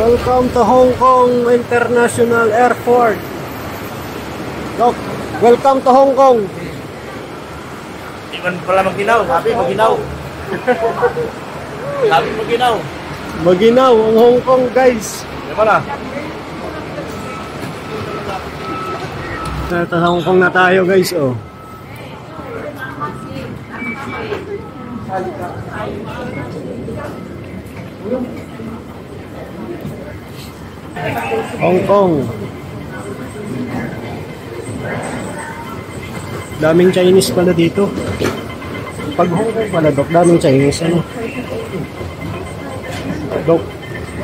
Welcome to Hong Kong International Airport. Doc, welcome to Hong Kong. Iwan pala maginaw, sabi maginaw. Sabi maginaw. Maginaw ang Hong Kong, guys. Diba na? Sa Hong Kong na tayo, guys, oh. Hong Kong. Daming Chinese pala dito. Pag Hong Kong pala, Dok, daming Chinese, ano? Dok,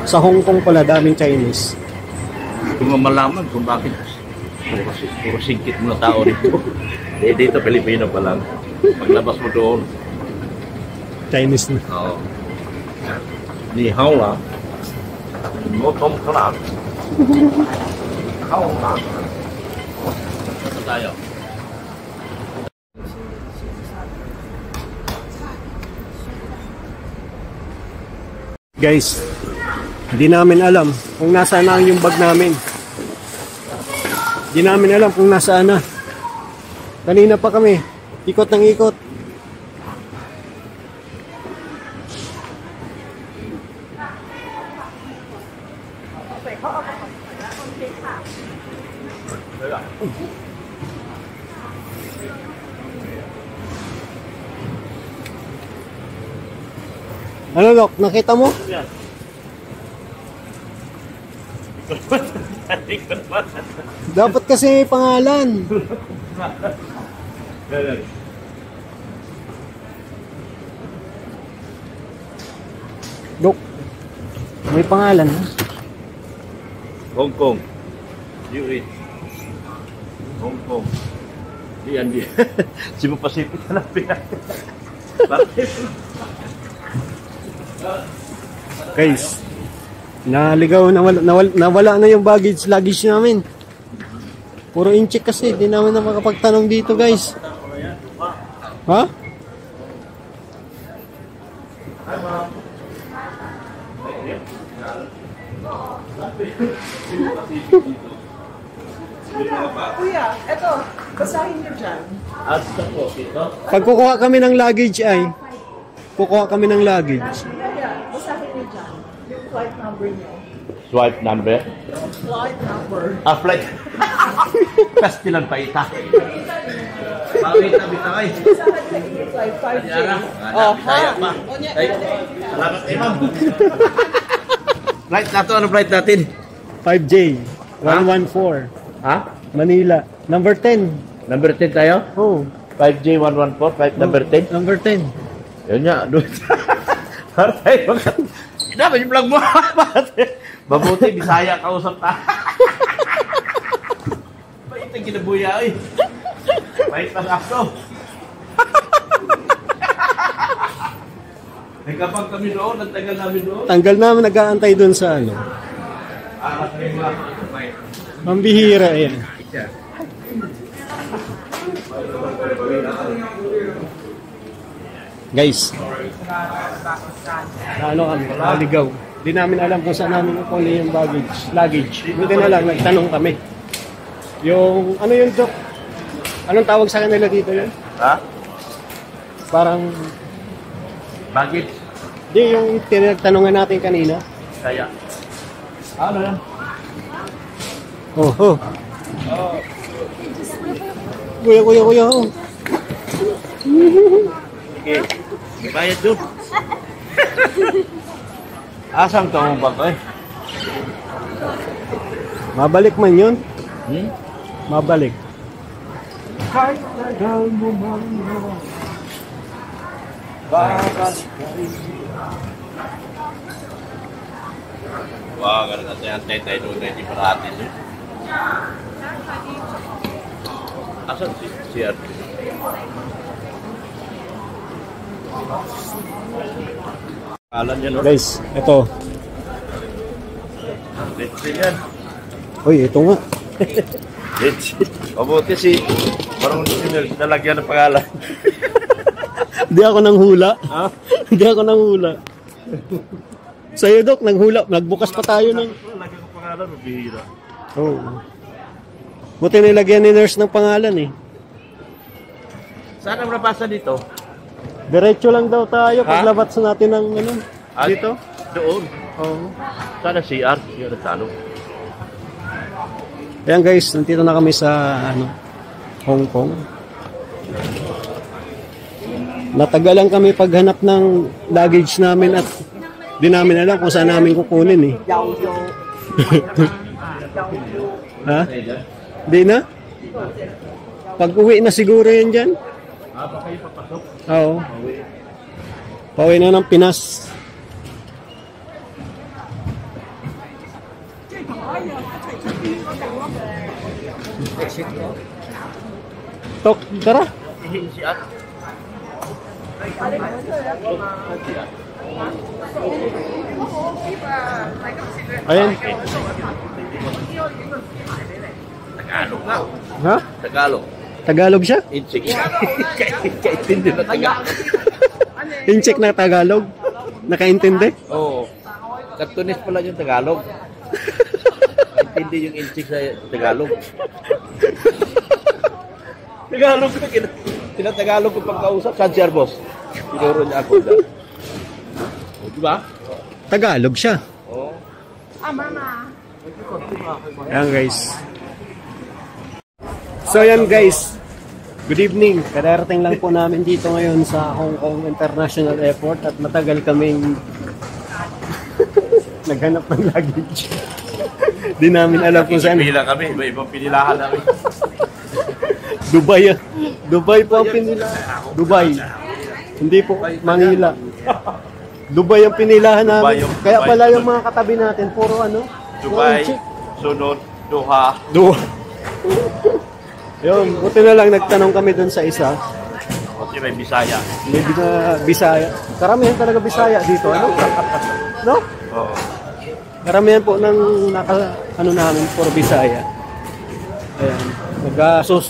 sa Hong Kong pala, daming Chinese. Kung malaman kung bakit puro singkit mga tao dito. Dito, Pilipino pa lang. Paglabas mo doon, Chinese na. oo. Ni hao lang. Mo tom ka lang. Hao lang. Ito tayo. Guys, hindi namin alam kung nasaan na yung bag namin. Hindi namin alam kung nasaan na. Kanina pa kami, ikot ng ikot. Ano, Dok? Nakita mo? Dapat kasi may pangalan. Dok, may pangalan. Hong Kong. US. Hong Kong. Diyan. Cebu Pacific na lang pinag. Bakit? Guys, naligaw, nawala na yung luggage namin. Puro incheck kasi, di namin na makapagtanong dito, guys. Ha? Kuya, eto, basahin niyo dyan. Pag kukuha kami ng luggage kukuha kami ng luggage. Yeah, basahin niyo dyan. Yung flight number niyo. Swipe number. Flight number. Flight. Pastilan pa ita. Pakita bita kay. Basahin niyo yung flight 5J. Oh, saya pa. Salamat kay ma'am. Flight nato, ano flight natin? 5J 114. Ha? Manila. Number 10. Number 10 tayo? Oh. 5J 114, flight number 10. Number 10. Yun nga, doon. Partay, dapat yung vlog mo. Mabuti, Bisaya kausap ta. Bait ang kinabuya, eh. Bait ang akto. Nagkapag kami doon, nagtagal namin doon. Tanggal namin, nag-aantay doon sa ano. Mambihira yan. Guys, ano kami, naligaw. Hindi namin alam kung saan namin ukuli yung luggage. Buti na lang, nagtanong kami. Yung, ano yun, Dok? Anong tawag sa kanila dito yun? Ha? Parang, Baggage? di yung tinagtanongan natin kanina. Kaya. Ano yan? Oh, oh. Kuya, oh. Okay. May bayad doon. Asang to mong bag, eh? Mabalik man yun. Hmm? Mabalik. Wah, ganun natin ang tay doon na hindi parating yun. Asan si CRT? Alam niya, no? Guys, ito. Let's see yan. Uy, ito nga. Let's see. Mabuti si parang nalagyan ng pangalan. Hindi ako nang hula. Ha? Hindi ako nang hula. Sa'yo, Dok, nagbukas pa tayo ng... Lagi ko pangalan, mabihira. Oo. Buti nilagyan ni nurse ng pangalan eh. Saan ang nabasa dito? Diretso lang daw tayo paglabas natin ng ano, dito. Doon. Oo. Sana CR, yung natalo. Ayan guys, nandito na kami sa Hong Kong. Natagalan kami paghanap ng luggage namin at di namin alam kung saan namin kukunin eh. Ha? Di na? Pag uwi na siguro yan dyan. Pa kayo papasok? Oo. Pauwi na ng Pinas. Tok, tara. CR. Ayan. Tagalog nga. Ha? Tagalog. Tagalog siya? Incheck. Kaintindi na Tagalog. In-check na Tagalog? Nakaintindi? Oo. Katunis pala yung Tagalog. Intindi yung incheck sa Tagalog. Tagalog ko. Tinatagalog ko pagkausap. Saan siya, boss? Tinuro niya ako dyan. O, diba? Tagalog siya. Oo. Ayan guys. So ayan guys. Good evening. Kadarating lang po namin dito ngayon sa Hong Kong International Airport at matagal kaming naghanap ng luggage. Di namin alam kung saan. Pila kami. Iba-ibang pinilahan namin. Dubai. Dubai po ang pinilahan. Dubai. Hindi po Manila. Dubai ang pinilahan namin. Kaya pala yung mga katabi natin puro Dubai, sunod, Doha. Yun, buti na lang nagtanong kami dun sa isa. Kasi may Bisaya. May Bisaya. Karamihan talaga Bisaya dito. No? Oo. Karamihan po ng namin, puro Bisaya. Ayan.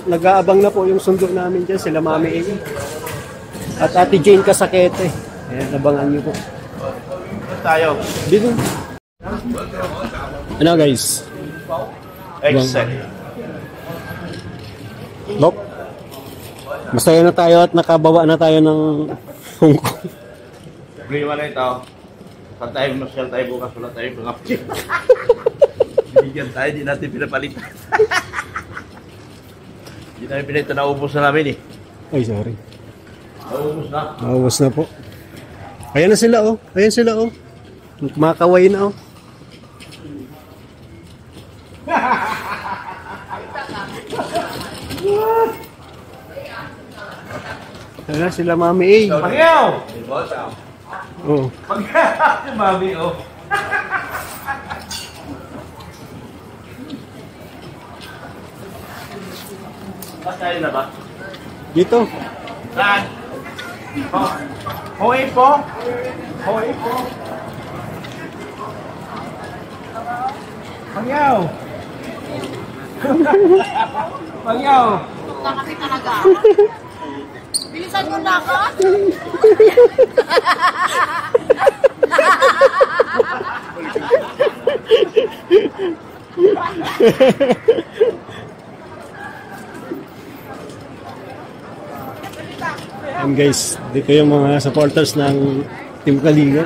Nag-aabang na po yung sundo namin dyan, sila Mami A. At Ate Jane Kasakete. Ayan, abangan nyo po. Tayo. Dito. Ano guys? Excel. Dok, masaya na tayo at nakabawa na tayo ng Hong Kong. Problema na ito. Saan tayo masyal tayo bukas, wala tayo mga pin. Binigyan tayo, di natin pinapalitan. Di namin pinito, naubos na namin eh. Ay, sorry. Naubos na. Naubos na po. Ayan na sila oh. Ayan sila oh. Kumakaway na oh. Ayan na sila Mami A. Pagyaw! Oh. Pagyaw! Mami, oh. Ba't tayo na ba? Dito. Saan? Oh. Hoy po. Hoy po. Pagyaw! Pagyaw! Punta kami talaga. Bilisan mo na ako. And guys, dito yung mga supporters ng Team Kalinga.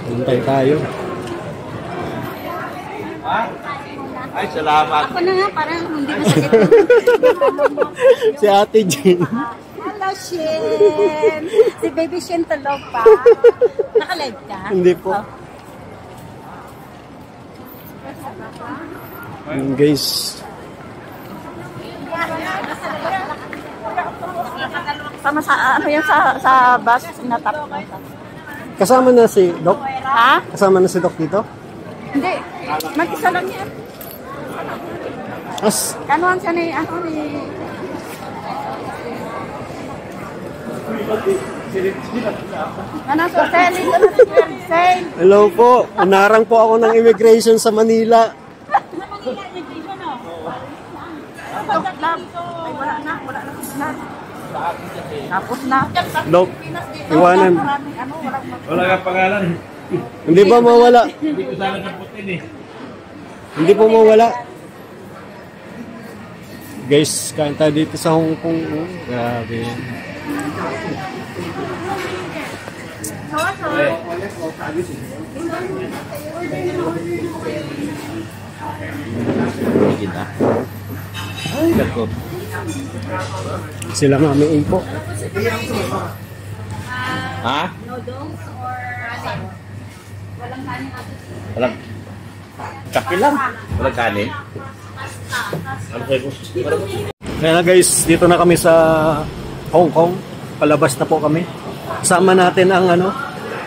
Puntay tayo. Ay, salamat. Ako na nga, parang hindi masakit. Si Ate Jane. Hello, Shin. Si Baby Shin tulog pa. Naka-live ka? Hindi po. Oh. And guys, Sama sa, ano yan, sa bus, sinatap mo. kasama na si Doc? Ha? Kasama na si Doc dito? Hindi. Mag-isa lang yan. As, Kanuhan siya ni, Ano, so selling ko na si Sale. hello po. Unarang po ako ng immigration sa Manila. Ay, wala na, wala na. Tapos na. Dok, iwanan. Maraming ano, walang Wala kang pangalan. Hindi ba mawala? Hindi ko sana naputin eh. Hindi po mawala. Guys, kain tayo dito sa Hong Kong. Oh, grabe. Kita. Ay, gako. Sila Mami A po. Ha? noodles or ano? Walang kanin natin. Walang. Kape lang. Walang kanin. Ano kayo? Kaya na guys, dito na kami sa Hong Kong. Palabas na po kami. Sama natin ang ano,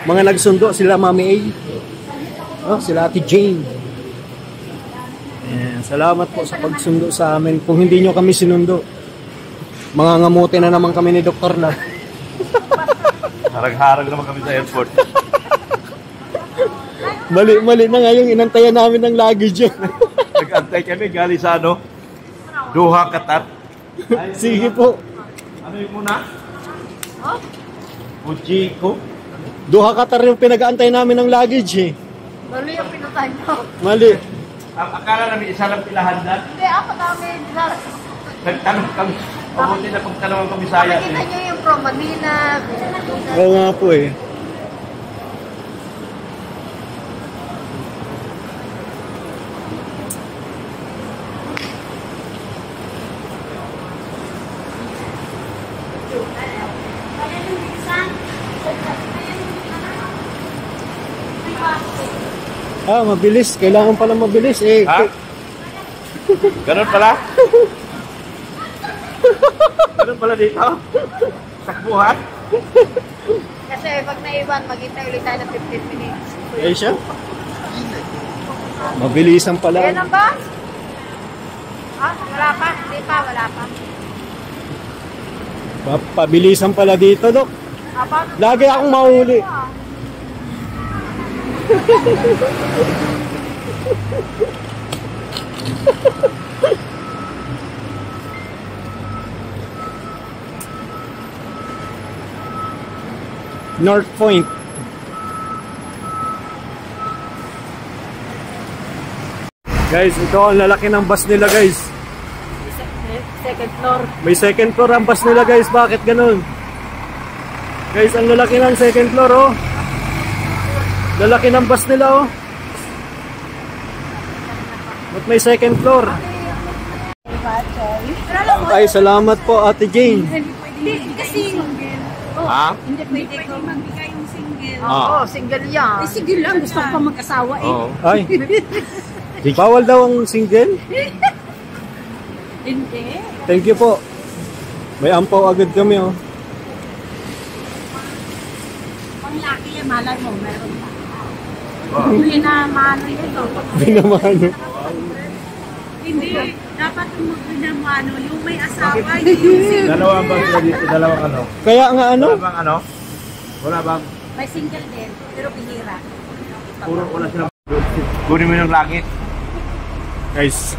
mga nagsundo, sila Mami A. Oh, sila Ate Jane. Ayan, salamat po sa pagsundo sa amin. Kung hindi nyo kami sinundo, mangangamuti na naman kami ni Dr. La. Harag-harag naman kami sa airport. Mali na nga yung inantayan namin ng luggage yun. Nag-antay kami galing sa ano? Doha, Qatar. Sige po. Ano yung muna? Ujiko. Doha Qatar yung pinag-aantay namin ng luggage eh. Balo yung pinutay mo. Mali. Ang akala namin isa lang pilahan na. Hindi, ako namin. Nagtanong kami. Pabuti na pagtanong ang Bisaya. Nakita nyo yung from Manila. Oo nga po eh. Ah, mabilis. Kailangan pala mabilis eh. Ha? Ganun pala? Ganun pala dito? Takbuhan? Kasi pag naiwan, maghintay ulit tayo ng 15 minutes. Eh siya? Mabilisan pala. Ayan ang ba? Ah, wala pa. Hindi pa, wala pa. Pabilisan pala dito, Dok. Ah, paano? Lagi akong mahuli. North Point. Guys, ito ang lalaki ng bus nila, guys. Second floor. May second floor ang bus nila, guys. Bakit ganun? Guys, ang lalaki ng second floor, oh. Lalaki ng bus nila, oh. Ba't may second floor? Ay, salamat po, Ate Jane. Hindi, kasi Ha? hindi pwede ko magbigay yung single. Ah. Oo, single yan. Eh, single lang. Gusto ko pa mag-asawa eh. Oo. Ay, bawal daw ang single? Hindi. Thank you po. May ampaw agad kami, oh. Pang laki yan, malay mo, meron pa. Hindi na maano yun. Binamano. Hindi. Dapat yung magbinamano, yung may asawa, yung single. Dalawang bang sila dito? Dalawang ano? Kaya nga ano? Wala bang ano? Wala bang? May single din, pero bihira. Puro wala sila. Kunin mo yung langit. Guys.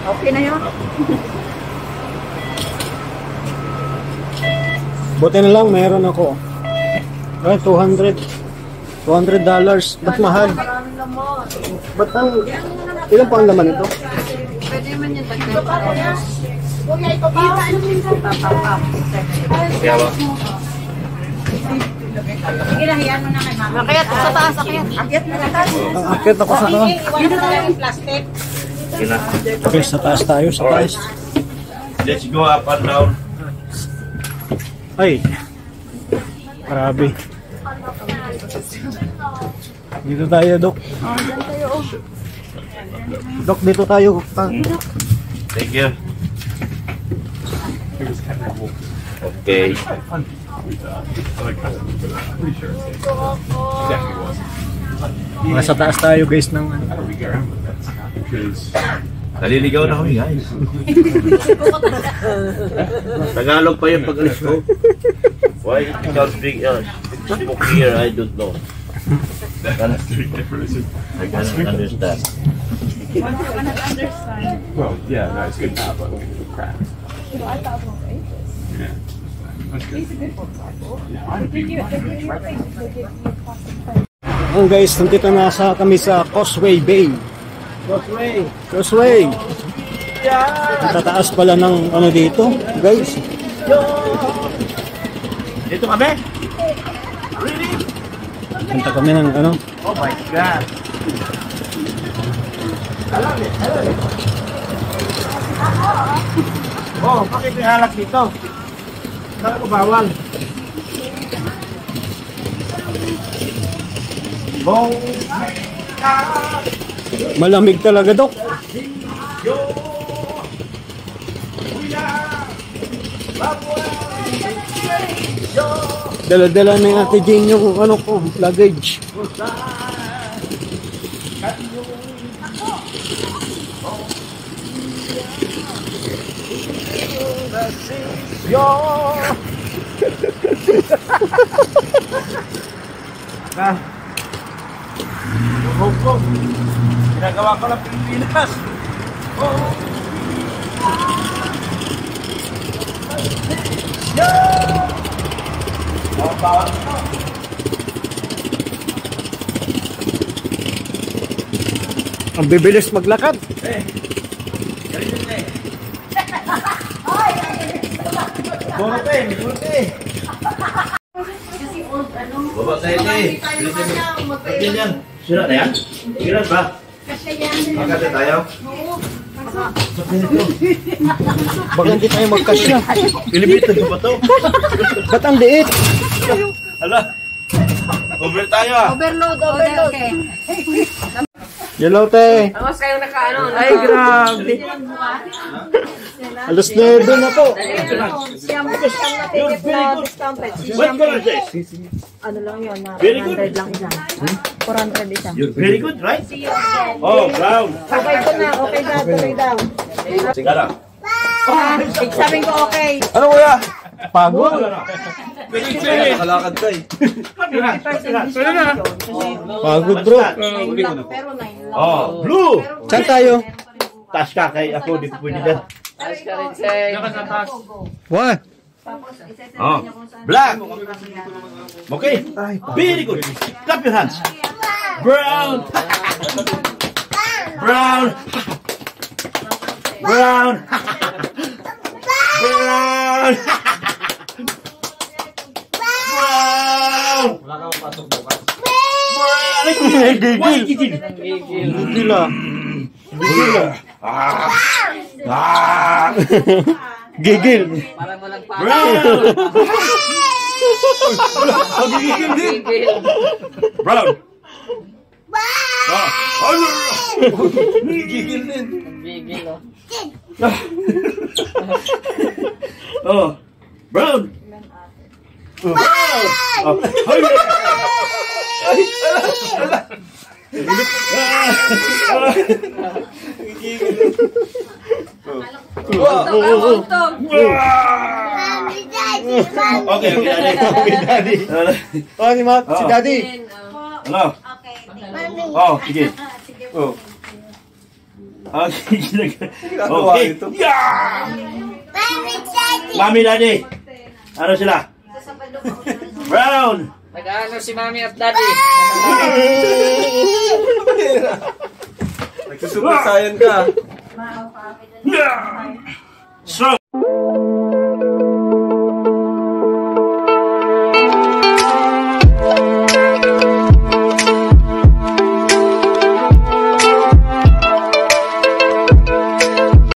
Okay na yun? Buti na lang, meron ako. Ay, $200. Ba't mahal? Maraming lamon. Ba't ang... Ilan pa ang laman ito? Pwede man yung tagdag. Kuya, ito pa. Kaya ba? Sige na, hiyan mo na kay mama. Akayat sa taas, akayat. Akayat na taas. Ang akit ako sa taas. Dito na lang yung plastic. Sige na. Okay, sa taas tayo, sa taas. Let's go up and down. Ay. Grabe. Dito tayo, Dok. Oh, dyan tayo. Dok, dito tayo. Thank you. Okay. Nasa taas tayo, guys, ng... Naliligaw na kami, guys. Tagalog pa yung pag-alis ko. Why it can't speak here, I don't know. I can't understand. Well, yeah, no, it's good now, but crap. Yeah. That's good. Oh guys, nandito na kami sa Causeway Bay. Causeway. Tataas pala ng ano dito, guys. Dito kami? Punta kami ng ano. Oh my God. Oh, bakit may halak dito? Saan ko bawal? Malamig talaga, Dok. Dala-dala na yung Ate Jane yung ano ko, luggage. Hong Kong. Ginagawa ko ng Pilipinas. Ang bibilis maglakad. Baba tayo eh. Yan yan. Sira na yan? Sira ba? Magkati tayo? Baka hindi tayo magkasya. Pilipitan ko ba ito? Ba't ang liit? Hala. Over tayo ah. Overload. Okay. Hello, te. Tapos kayong nakaano. Ay, grabe. Alas 9 na po. Siyam na ticket na discounted. What color is this? Ano lang yun, na Very good. 400 lang isa. 400 isa. You're very good, right? Oh, brown. Okay ko na, tuloy daw. Sige lang. Sabi ko okay. Ano kuya? Pagod. Nakalakad ka eh. Pagod, bro. Pero 9 lang. Oh, blue. Saan tayo? Taas ka kay ako, dito pwede dyan. What? Oh, black. Okay. Very good. Clap your hands. Brown. Brown. Brown. Brown. Brown. Wala kang pasok bukas. Brown. Why gigil? Gigil ah. Gigil ah. Gigil. Brown. Gigil din. Brown. Gigil din. Oh, brown. Brown. Oh, okay, daddy. Oh, ni Mat, si Daddy. Hello. Oh, sige. Oh. Okay. Okay. Yeah. Mami, daddy. Ano sila? Brown. Nag-ano si Mami at Daddy? Nagsusuper saiyan ka. Strong.